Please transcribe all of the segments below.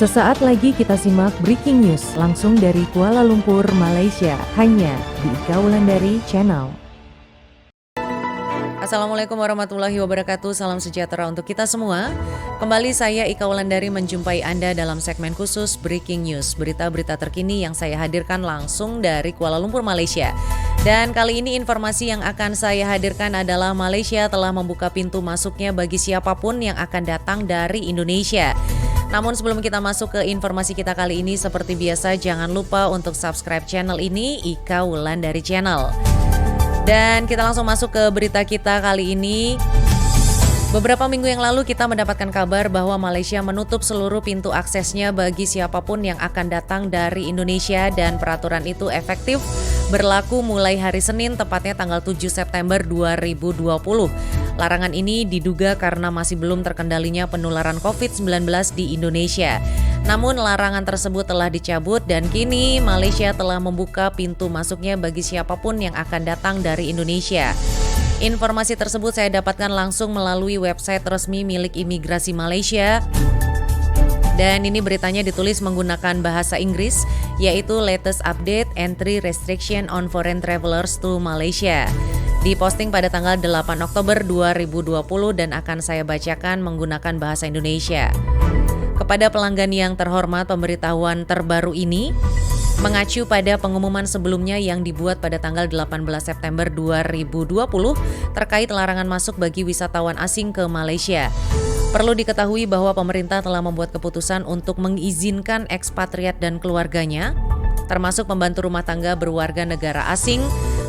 Sesaat lagi kita simak breaking news langsung dari Kuala Lumpur, Malaysia, hanya di Ika Wulandari Channel. Assalamualaikum warahmatullahi wabarakatuh, salam sejahtera untuk kita semua. Kembali saya Ika Wulandari menjumpai Anda dalam segmen khusus Breaking News, berita-berita terkini yang saya hadirkan langsung dari Kuala Lumpur, Malaysia. Dan kali ini informasi yang akan saya hadirkan adalah Malaysia telah membuka pintu masuknya bagi siapapun yang akan datang dari Indonesia. Namun sebelum kita masuk ke informasi kita kali ini, seperti biasa jangan lupa untuk subscribe channel ini, Ika Wulandari Channel. Dan kita langsung masuk ke berita kita kali ini. Beberapa minggu yang lalu kita mendapatkan kabar bahwa Malaysia menutup seluruh pintu aksesnya bagi siapapun yang akan datang dari Indonesia, dan peraturan itu efektif berlaku mulai hari Senin, tepatnya tanggal 7 September 2020. Larangan ini diduga karena masih belum terkendalinya penularan COVID-19 di Indonesia. Namun larangan tersebut telah dicabut dan kini Malaysia telah membuka pintu masuknya bagi siapapun yang akan datang dari Indonesia. Informasi tersebut saya dapatkan langsung melalui website resmi milik Imigrasi Malaysia. Dan ini beritanya ditulis menggunakan bahasa Inggris, yaitu Latest Update Entry Restriction on Foreign Travelers to Malaysia. Diposting pada tanggal 8 Oktober 2020 dan akan saya bacakan menggunakan bahasa Indonesia. Kepada pelanggan yang terhormat, pemberitahuan terbaru ini mengacu pada pengumuman sebelumnya yang dibuat pada tanggal 18 September 2020 terkait larangan masuk bagi wisatawan asing ke Malaysia. Perlu diketahui bahwa pemerintah telah membuat keputusan untuk mengizinkan ekspatriat dan keluarganya, termasuk pembantu rumah tangga berwarga negara asing,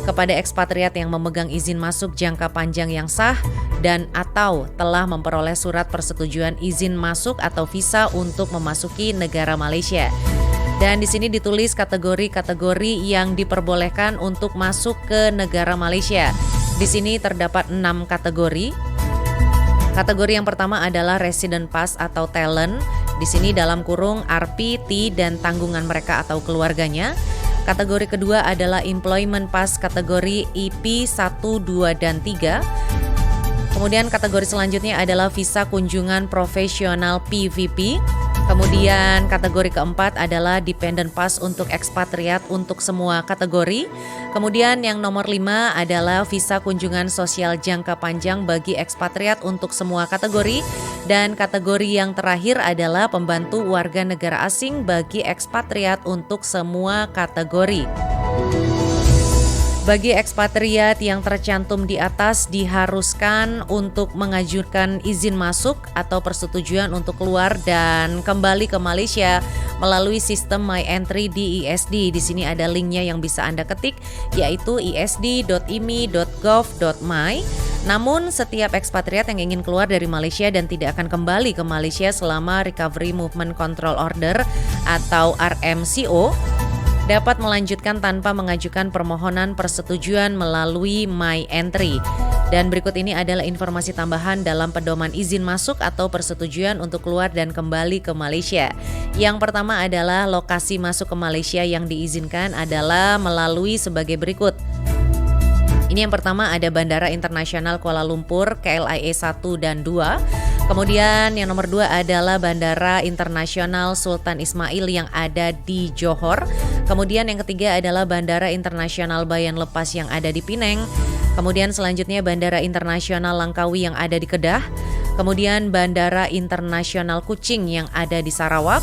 kepada ekspatriat yang memegang izin masuk jangka panjang yang sah dan atau telah memperoleh surat persetujuan izin masuk atau visa untuk memasuki negara Malaysia. Dan di sini ditulis kategori-kategori yang diperbolehkan untuk masuk ke negara Malaysia. Di sini terdapat 6 kategori. Kategori yang pertama adalah resident pass atau talent. Di sini dalam kurung RP, T dan tanggungan mereka atau keluarganya. Kategori kedua adalah employment pass kategori EP 1, 2 dan 3. Kemudian kategori selanjutnya adalah visa kunjungan profesional PVP. Kemudian kategori keempat adalah dependent pass untuk ekspatriat untuk semua kategori. Kemudian yang nomor 5 adalah visa kunjungan sosial jangka panjang bagi ekspatriat untuk semua kategori. Dan kategori yang terakhir adalah pembantu warga negara asing bagi ekspatriat untuk semua kategori. Bagi ekspatriat yang tercantum di atas diharuskan untuk mengajukan izin masuk atau persetujuan untuk keluar dan kembali ke Malaysia melalui sistem My Entry di ISD. Di sini ada linknya yang bisa Anda ketik, yaitu isd.imi.gov.my. Namun setiap ekspatriat yang ingin keluar dari Malaysia dan tidak akan kembali ke Malaysia selama Recovery Movement Control Order atau RMCO dapat melanjutkan tanpa mengajukan permohonan persetujuan melalui My Entry. Dan berikut ini adalah informasi tambahan dalam pedoman izin masuk atau persetujuan untuk keluar dan kembali ke Malaysia. Yang pertama adalah lokasi masuk ke Malaysia yang diizinkan adalah melalui sebagai berikut. Ini yang pertama ada Bandara Internasional Kuala Lumpur KLIA 1 dan 2. Kemudian yang nomor 2 adalah Bandara Internasional Sultan Ismail yang ada di Johor. Kemudian yang ketiga adalah Bandara Internasional Bayan Lepas yang ada di Penang. Kemudian selanjutnya Bandara Internasional Langkawi yang ada di Kedah. Kemudian Bandara Internasional Kuching yang ada di Sarawak.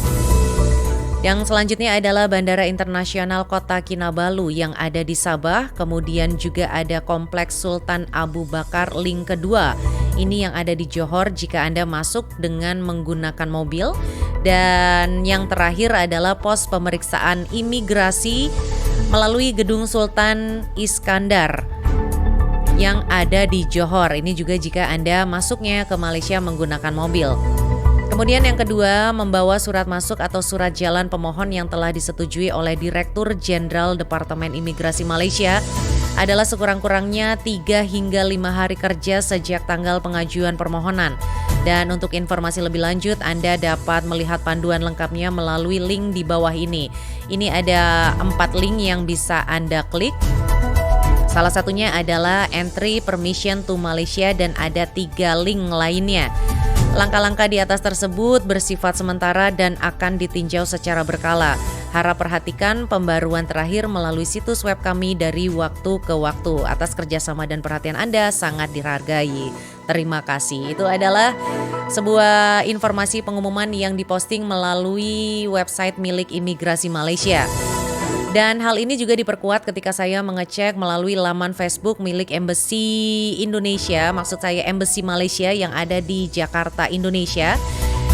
Yang selanjutnya adalah Bandara Internasional Kota Kinabalu yang ada di Sabah. Kemudian juga ada Kompleks Sultan Abu Bakar Link kedua. Ini yang ada di Johor jika Anda masuk dengan menggunakan mobil. Dan yang terakhir adalah pos pemeriksaan imigrasi melalui Gedung Sultan Iskandar yang ada di Johor. Ini juga jika Anda masuknya ke Malaysia menggunakan mobil. Kemudian yang kedua, membawa surat masuk atau surat jalan pemohon yang telah disetujui oleh Direktur Jenderal Departemen Imigrasi Malaysia adalah sekurang-kurangnya 3 hingga 5 hari kerja sejak tanggal pengajuan permohonan. Dan untuk informasi lebih lanjut, Anda dapat melihat panduan lengkapnya melalui link di bawah ini. Ini ada 4 link yang bisa Anda klik. Salah satunya adalah Entry Permission to Malaysia dan ada 3 link lainnya. Langkah-langkah di atas tersebut bersifat sementara dan akan ditinjau secara berkala. Harap perhatikan pembaruan terakhir melalui situs web kami dari waktu ke waktu. Atas kerjasama dan perhatian Anda sangat dihargai. Terima kasih. Itu adalah sebuah informasi pengumuman yang diposting melalui website milik Imigrasi Malaysia. Dan hal ini juga diperkuat ketika saya mengecek melalui laman Facebook milik Embassy Indonesia, maksud saya Embassy Malaysia yang ada di Jakarta, Indonesia.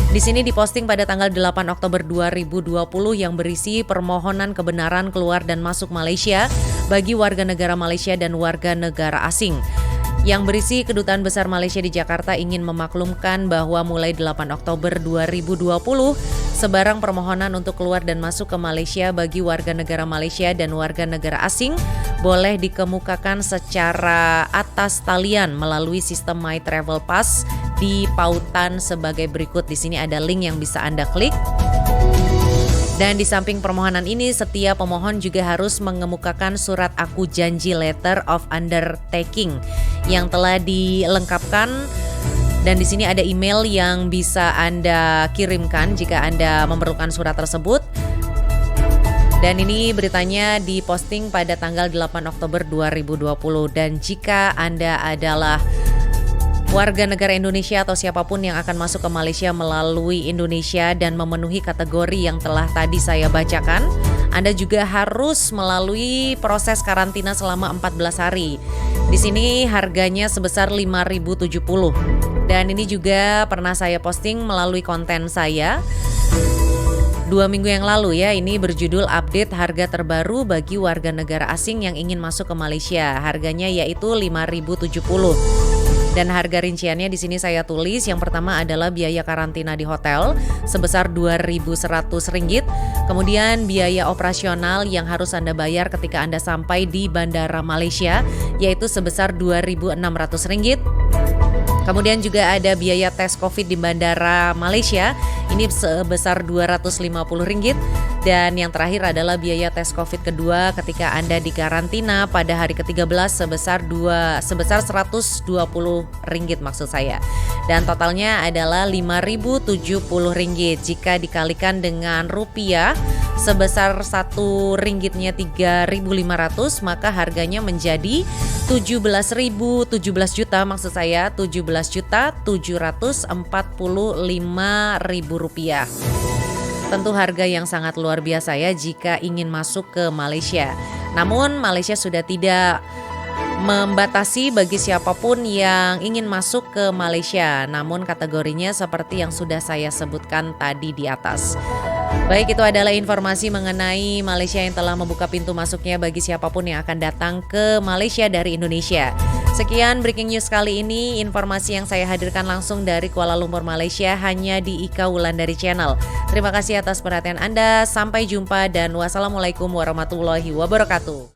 Di sini diposting pada tanggal 8 Oktober 2020 yang berisi permohonan kebenaran keluar dan masuk Malaysia bagi warga negara Malaysia dan warga negara asing. Yang berisi Kedutaan Besar Malaysia di Jakarta ingin memaklumkan bahwa mulai 8 Oktober 2020, sebarang permohonan untuk keluar dan masuk ke Malaysia bagi warga negara Malaysia dan warga negara asing boleh dikemukakan secara atas talian melalui sistem My Travel Pass di pautan sebagai berikut. Di sini ada link yang bisa Anda klik. Dan di samping permohonan ini, setiap pemohon juga harus mengemukakan surat aku janji letter of undertaking yang telah dilengkapkan. Dan di sini ada email yang bisa Anda kirimkan jika Anda memerlukan surat tersebut. Dan ini beritanya diposting pada tanggal 8 Oktober 2020. Dan jika Anda adalah warga negara Indonesia atau siapapun yang akan masuk ke Malaysia melalui Indonesia dan memenuhi kategori yang telah tadi saya bacakan, Anda juga harus melalui proses karantina selama 14 hari. Di sini harganya sebesar 5.070. Dan ini juga pernah saya posting melalui konten saya 2 minggu yang lalu ya. Ini berjudul update harga terbaru bagi warga negara asing yang ingin masuk ke Malaysia. Harganya yaitu 5.070. Dan harga rinciannya di sini saya tulis. Yang pertama adalah biaya karantina di hotel sebesar Rp2.100. Kemudian biaya operasional yang harus Anda bayar ketika Anda sampai di Bandara Malaysia yaitu sebesar Rp2.600. Kemudian juga ada biaya tes COVID di Bandara Malaysia, ini sebesar Rp250. Dan yang terakhir adalah biaya tes COVID kedua ketika Anda dikarantina pada hari ke-13 sebesar Rp120 maksud saya. Dan totalnya adalah Rp5.070. Jika dikalikan dengan rupiah sebesar Rp1-nya 3.500, maka harganya menjadi 17 juta maksud saya, Rp17.745.000. Tentu harga yang sangat luar biasa ya jika ingin masuk ke Malaysia. Namun Malaysia sudah tidak membatasi bagi siapapun yang ingin masuk ke Malaysia. Namun kategorinya seperti yang sudah saya sebutkan tadi di atas. Baik, itu adalah informasi mengenai Malaysia yang telah membuka pintu masuknya bagi siapapun yang akan datang ke Malaysia dari Indonesia. Sekian breaking news kali ini, informasi yang saya hadirkan langsung dari Kuala Lumpur, Malaysia, hanya di Ika Wulandari Channel. Terima kasih atas perhatian Anda, sampai jumpa dan wassalamualaikum warahmatullahi wabarakatuh.